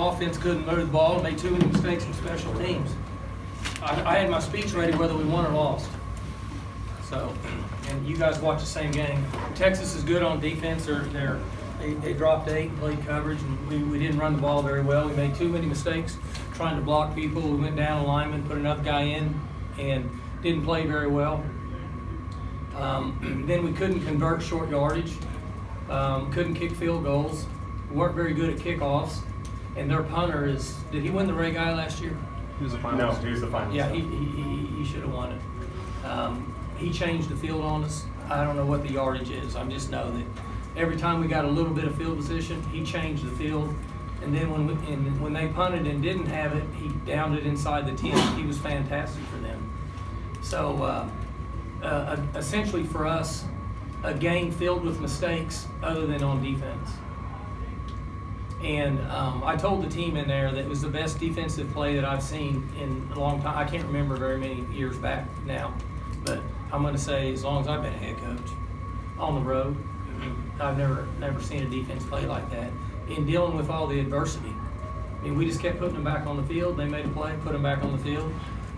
offense couldn't move the ball and made too many mistakes in special teams. I had my speech ready whether we won or lost. So, and you guys watch the same game. Texas is good on defense. They dropped 8 and played coverage, and we didn't run the ball very well. We made too many mistakes trying to block people. We went down a lineman, put another guy in, and didn't play very well. Then we couldn't convert short yardage, couldn't kick field goals. We weren't very good at kickoffs, and their punter did he win the Ray Guy last year? He was the finalist. No, he was the finalist. Yeah, he should have won it. He changed the field on us. I don't know what the yardage is. I just know that every time we got a little bit of field position, he changed the field. And then when they punted and didn't have it, he downed it inside the 10. He was fantastic for them. So essentially for us, a game filled with mistakes other than on defense. And I told the team in there that it was the best defensive play that I've seen in a long time. I can't remember very many years back now, but I'm going to say as long as I've been a head coach on the road, I've never seen a defense play like that in dealing with all the adversity. I mean, we just kept putting them back on the field. They made a play, put them back on the field,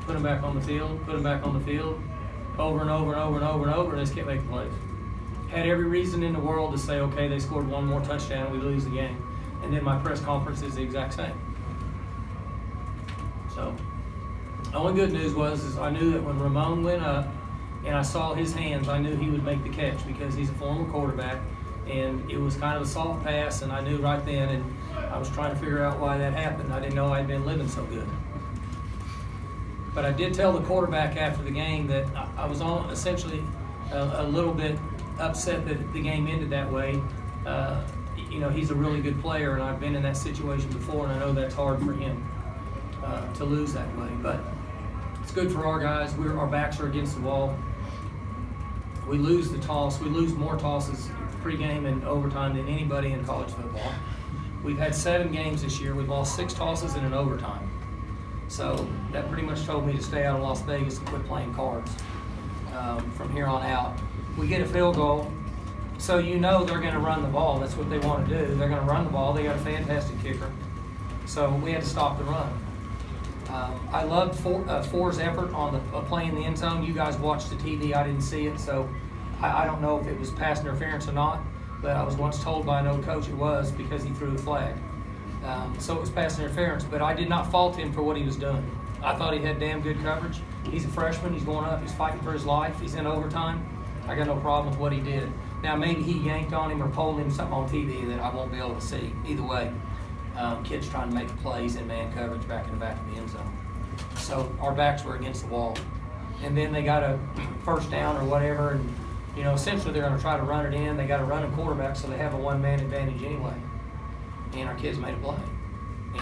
put them back on the field, put them back on the field, over and over and over and over and over, and they just kept making plays. Had every reason in the world to say, okay, they scored one more touchdown, we lose the game. And then my press conference is the exact same. So, the only good news is I knew that when Ramon went up and I saw his hands, I knew he would make the catch because he's a former quarterback, and it was kind of a soft pass, and I knew right then, and I was trying to figure out why that happened. I didn't know I'd been living so good. But I did tell the quarterback after the game that I was on essentially a little bit upset that the game ended that way. He's a really good player, and I've been in that situation before, and I know that's hard for him to lose that way. But it's good for our guys. Our backs are against the wall. We lose the toss. We lose more tosses pregame and overtime than anybody in college football. We've had 7 games this year. We've lost 6 tosses in an overtime. So that pretty much told me to stay out of Las Vegas and quit playing cards from here on out. We get a field goal. So you know they're going to run the ball. That's what they want to do. They're going to run the ball. They got a fantastic kicker. So we had to stop the run. I loved Four's effort on the play in the end zone. You guys watched the TV. I didn't see it, so I don't know if it was pass interference or not, but I was once told by an old coach it was because he threw a flag. So it was pass interference, but I did not fault him for what he was doing. I thought he had damn good coverage. He's a freshman. He's going up. He's fighting for his life. He's in overtime. I got no problem with what he did. Now, maybe he yanked on him or pulled him something on TV that I won't be able to see. Either way, kids trying to make plays in man coverage back in the back of the end zone. So our backs were against the wall. And then they got a first down or whatever, and essentially they're going to try to run it in. They got a running quarterback, so they have a one-man advantage anyway. And our kids made a play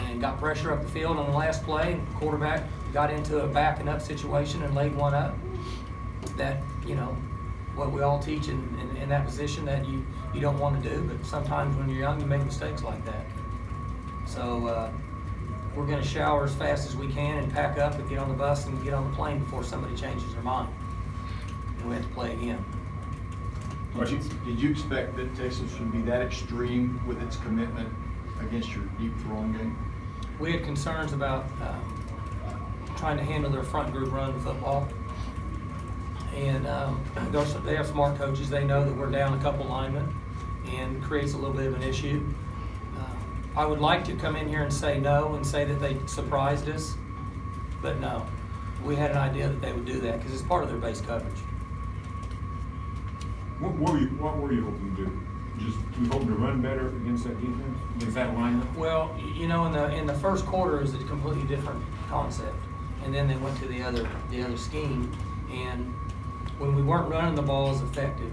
and got pressure up the field on the last play. And the quarterback got into a backing up situation and laid one up. That, what we all teach in that position that you don't want to do, but sometimes when you're young you make mistakes like that. So we're going to shower as fast as we can and pack up and get on the bus and get on the plane before somebody changes their mind. And we have to play again. Did you expect that Texas would be that extreme with its commitment against your deep throwing game? We had concerns about trying to handle their front group run football. And they have smart coaches. They know that we're down a couple linemen, and it creates a little bit of an issue. I would like to come in here and say no and say that they surprised us, but no. We had an idea that they would do that because it's part of their base coverage. What were you hoping to do? Just you hoping to run better against that defense, against that alignment? Well, in the first quarter it was a completely different concept, and then they went to the other scheme. And when we weren't running the ball as effective,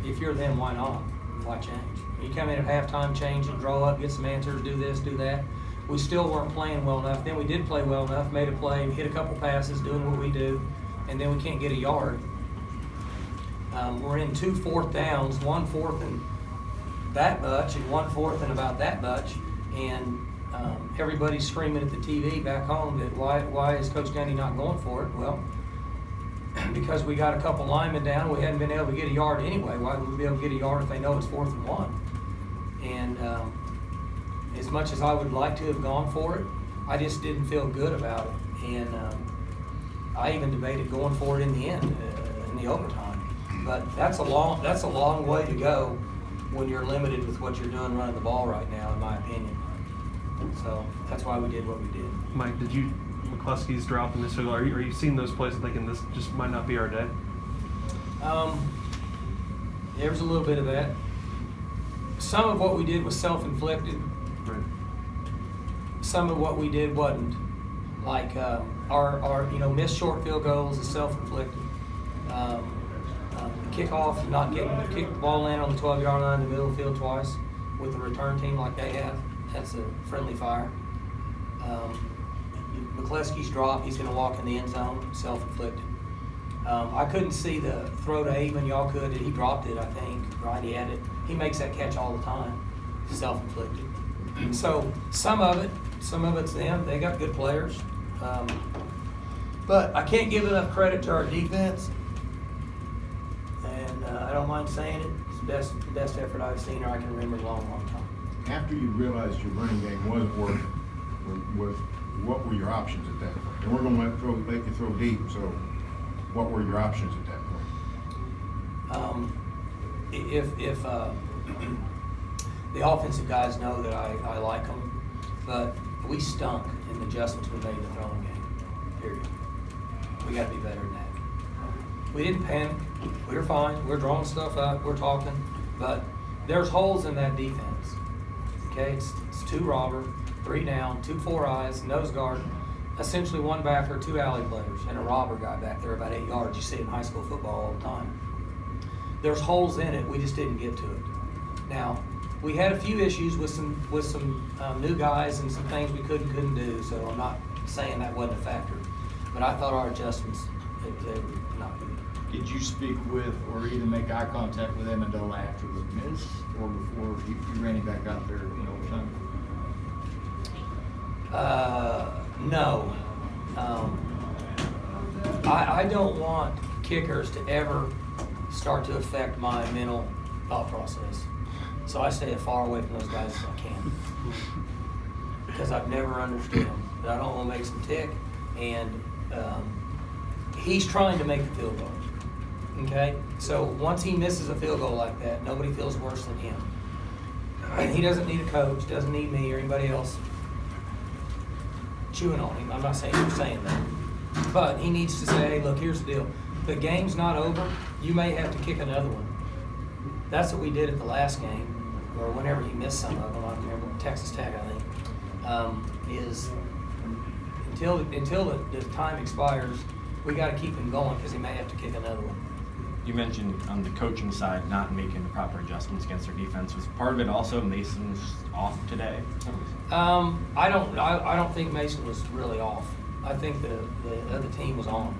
if you're them, why not? Why change? You come in at halftime, change and draw up, get some answers, do this, do that. We still weren't playing well enough. Then we did play well enough, made a play, hit a couple passes, doing what we do, and then we can't get a yard. We're in 2 fourth downs, 1 fourth and that much, and 1 fourth and about that much, and everybody's screaming at the TV back home that why is Coach Gundy not going for it? Well, because we got a couple linemen down, we hadn't been able to get a yard anyway. Why would we be able to get a yard if they know it's 4th and 1? And as much as I would like to have gone for it, I just didn't feel good about it. And I even debated going for it in the end, in the overtime. But that's a long way to go when you're limited with what you're doing running the ball right now, in my opinion. So that's why we did what we did. Mike, McCluskey's dropping this field goal. Are you seeing those plays and thinking this just might not be our day? There was a little bit of that. Some of what we did was self-inflicted. Right. Some of what we did wasn't. Like our missed short field goals is self-inflicted. Kickoff, not getting the kick the ball in on the 12-yard line in the middle of the field twice with the return team like they have. That's a friendly fire. McCluskey's drop, he's going to walk in the end zone, self-inflicted. I couldn't see the throw to Aitman. Y'all could. He dropped it, I think. Right? He had it. He makes that catch all the time. Self-inflicted. So some of it's them. They got good players. But I can't give enough credit to our defense. And I don't mind saying it. It's the best effort I've seen or I can remember in a long, long time. After you realized your running game wasn't working, what were your options at that point? And we're going to let you throw deep, so what were your options at that point? If the offensive guys know that I like them, but we stunk in the adjustments we made in the throwing game, period. We got to be better than that. We didn't panic. We were fine. We're drawing stuff up. We're talking. But there's holes in that defense. Okay? It's 2 robber, 3 down, 2 4 eyes, nose guard, essentially 1 backer, 2 alley players, and a robber guy back there about 8 yards. You see it in high school football all the time. There's holes in it. We just didn't get to it. Now, we had a few issues with some new guys and some things we couldn't do, so I'm not saying that wasn't a factor. But I thought our adjustments, they were not good. Did you speak with or even make eye contact with Amendola after the miss or before you ran him back out there in overtime? No. I don't want kickers to ever start to affect my mental thought process. So I stay as far away from those guys as I can. Because I've never understood them. But I don't want to make them tick. And he's trying to make the field goal. Okay? So once he misses a field goal like that, nobody feels worse than him. And he doesn't need a coach, doesn't need me or anybody else chewing on him. I'm not saying you're saying that. But he needs to say, hey, look, here's the deal. The game's not over. You may have to kick another one. That's what we did at the last game, or whenever he missed some of them. I don't remember, Texas Tech, I think, is until the time expires, we got to keep him going because he may have to kick another one. You mentioned on the coaching side not making the proper adjustments against their defense. Was part of it also Mason's off today? I don't think Mason was really off. I think the other team was on.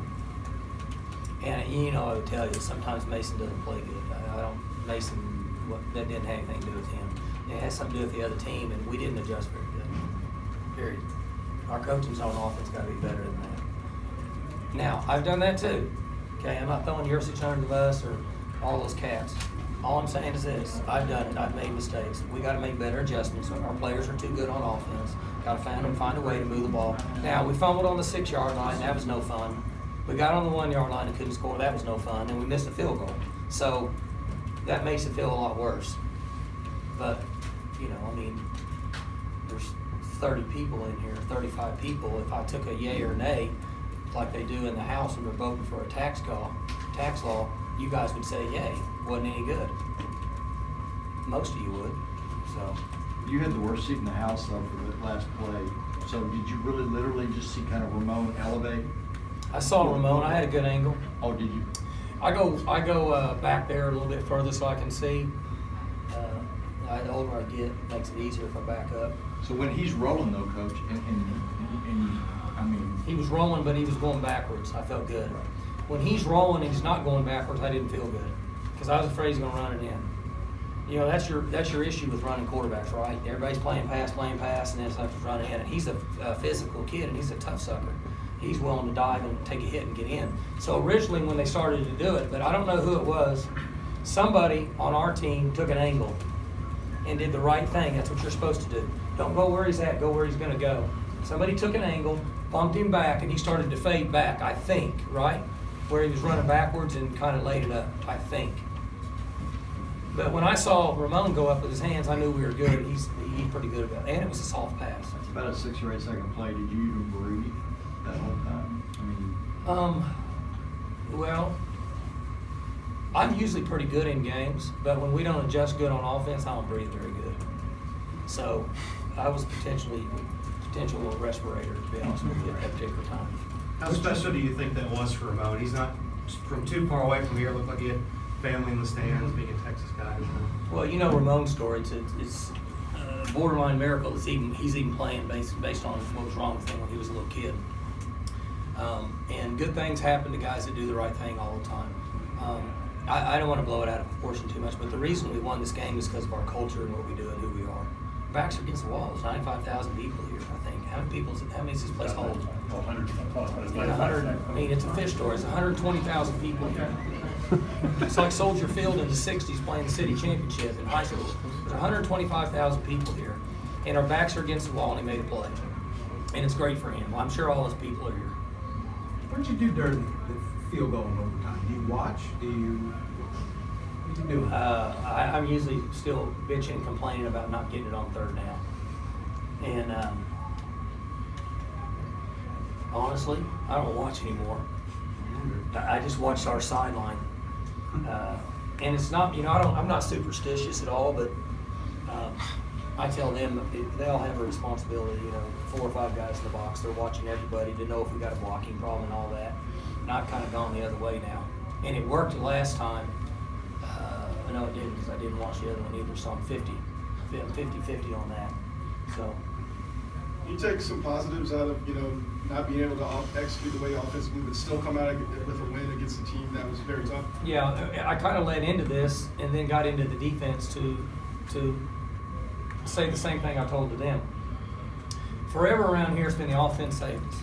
And I would tell you sometimes Mason doesn't play good. That didn't have anything to do with him. It has something to do with the other team, and we didn't adjust very good. Period. Our coaching zone offense got to be better than that. Now, I've done that too. Okay, I'm not throwing Yurcich under the bus or all those cats. All I'm saying is this: I've done it. I've made mistakes. We got to make better adjustments. Our players are too good on offense. Got to find a way to move the ball. Now, we fumbled on the 6-yard line. That was no fun. We got on the 1-yard line and couldn't score. That was no fun. And we missed a field goal. So that makes it feel a lot worse. But, there's 30 people in here, 35 people. If I took a yay or nay, like they do in the House when they're voting for a tax law, you guys would say yay. Wasn't any good. Most of you would. So You had the worst seat in the house though for the last play. So did you really literally just see kind of Ramon elevate? I saw Ramon. I had a good angle. Oh, did you? I go back there a little bit further so I can see. The older I get, it makes it easier if I back up. So when he's rolling though, Coach, and I mean, He was rolling, but he was going backwards. I felt good. When he's rolling and he's not going backwards, I didn't feel good because I was afraid he's going to run it in. That's your issue with running quarterbacks, right? Everybody's playing pass, and then something's running in. And he's a physical kid, and he's a tough sucker. He's willing to dive and take a hit and get in. So originally when they started to do it, but I don't know who it was, somebody on our team took an angle and did the right thing. That's what you're supposed to do. Don't go where he's at, go where he's gonna go. Somebody took an angle, bumped him back, and he started to fade back, I think, right? Where he was running backwards and kind of laid it up, I think. But when I saw Ramon go up with his hands, I knew we were good. He's pretty good about it. And it was a soft pass. It's about a 6 or 8 second play. Did you even breathe that whole time? I mean, Well, I'm usually pretty good in games, but when we don't adjust good on offense, I don't breathe very good. So I was potential respirator, to be honest with you, at that particular time. How special do you think that was for Ramon? He's not from too far away from here. Looked like he had family in the stands, being a Texas guy. Well, you know Ramon's story. It's borderline miracle. He's even playing based on what was wrong with him when he was a little kid. And good things happen to guys that do the right thing all the time. I don't want to blow it out of proportion too much, but the reason we won this game is because of our culture and what we do and who we are. Backs are against the walls. 95,000 people here, I think. How many does this place hold? 100. 100. I mean, it's a fish store. It's 120,000 people here. It's like Soldier Field in the 60s playing the city championship in high school. There's 125,000 people here, and our backs are against the wall, and he made a play. And it's great for him. Well, I'm sure all his people are here. What did you do during the field goal in overtime? Do you watch? What do you do? I'm usually still bitching and complaining about not getting it on third down. And honestly, I don't watch anymore. I just watched our sideline. And it's not, I'm not superstitious at all, but I tell them they all have a responsibility, 4 or 5 guys in the box. They're watching everybody to know if we got a blocking problem and all that. And I've kind of gone the other way now. And it worked the last time. No, it didn't, because I didn't watch the other one either, so I'm 50-50 on that. So. You take some positives out of, not being able to execute the way offensively, but still come out with a win against a team that was very tough. Yeah, I kind of led into this and then got into the defense to say the same thing I told to them. Forever around here, it's been the offense saved us.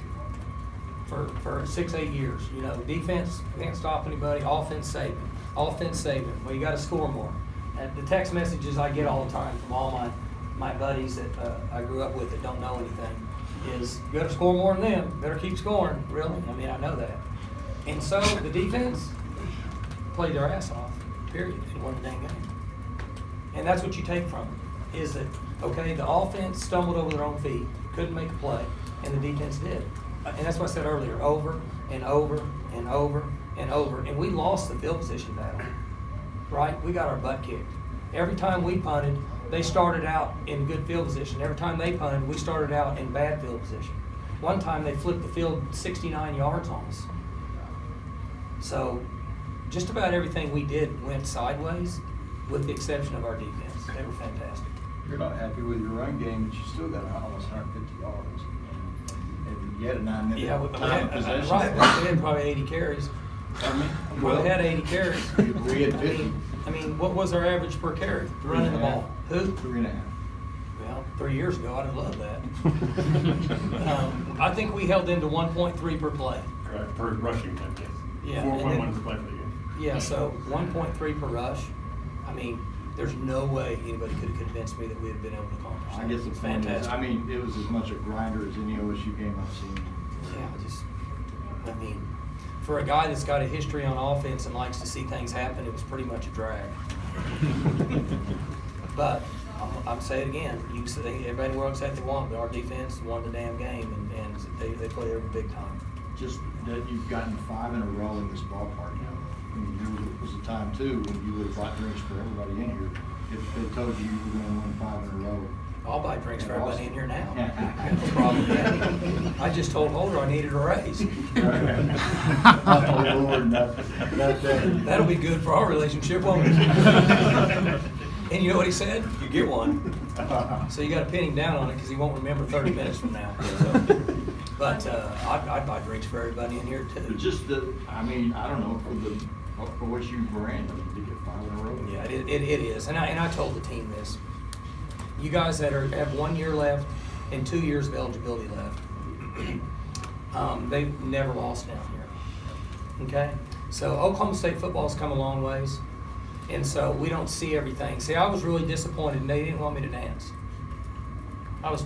For 6-8 years, defense can't stop anybody. Offense saved them. Offense saved them. Well, you got to score more. And the text messages I get all the time from all my buddies that I grew up with that don't know anything is, you got to score more than them. Better keep scoring. Really? I mean, I know that. And so the defense played their ass off. Period. And won the dang game. And that's what you take from it. Is that okay? The offense stumbled over their own feet, couldn't make a play, and the defense did. And that's what I said earlier, over and over and over and over. And we lost the field position battle, right? We got our butt kicked. Every time we punted, they started out in good field position. Every time they punted, we started out in bad field position. One time they flipped the field 69 yards on us. So just about everything we did went sideways, with the exception of our defense. They were fantastic. you're not happy with your run game, but you still got almost 150 yards. And you had a 9-minute time of possession. Right, we had probably 80 carries. Pardon me? We had 80 carries. We had 50. I mean, what was our average per carry running the ball? Who? 3.5. Well, 3 years ago, I'd have loved that. I think we held them to 1.3 per play. Correct, per rushing attempt, yes. Yeah, 4.1 per play for the game. Yeah, so 1.3 per rush. I mean, there's no way anybody could have convinced me that we had been able to accomplish that. I guess the It's point is, fantastic. I mean, it was as much a grinder as any OSU game I've seen. Yeah, I mean, for a guy that's got a history on offense and likes to see things happen, it was pretty much a drag. But I'm saying it again, you can say everybody in the world said they want, but our defense won the damn game, and they played every big time. Just that you've gotten 5 in a row in this ballpark now. I mean, there was a time too when you would have bought drinks for everybody in here if they told you were going to win 5 in a row. I'll buy drinks for everybody in here now. No problem with that. I just told Holder I needed a raise. Oh, Lord, not that. That'll be good for our relationship, won't it? And you know what he said? You get one. So you got to pin him down on it because he won't remember 30 minutes from now. So, but I'd buy drinks for everybody in here too. But just the, I mean, I don't know, for what you ran, to get 5 in a row. Yeah, it is. And I told the team this. You guys that have 1 year left and 2 years of eligibility left, they've never lost down here. Okay? So Oklahoma State football's come a long ways. And so we don't see everything. See, I was really disappointed, and they didn't want me to dance. I was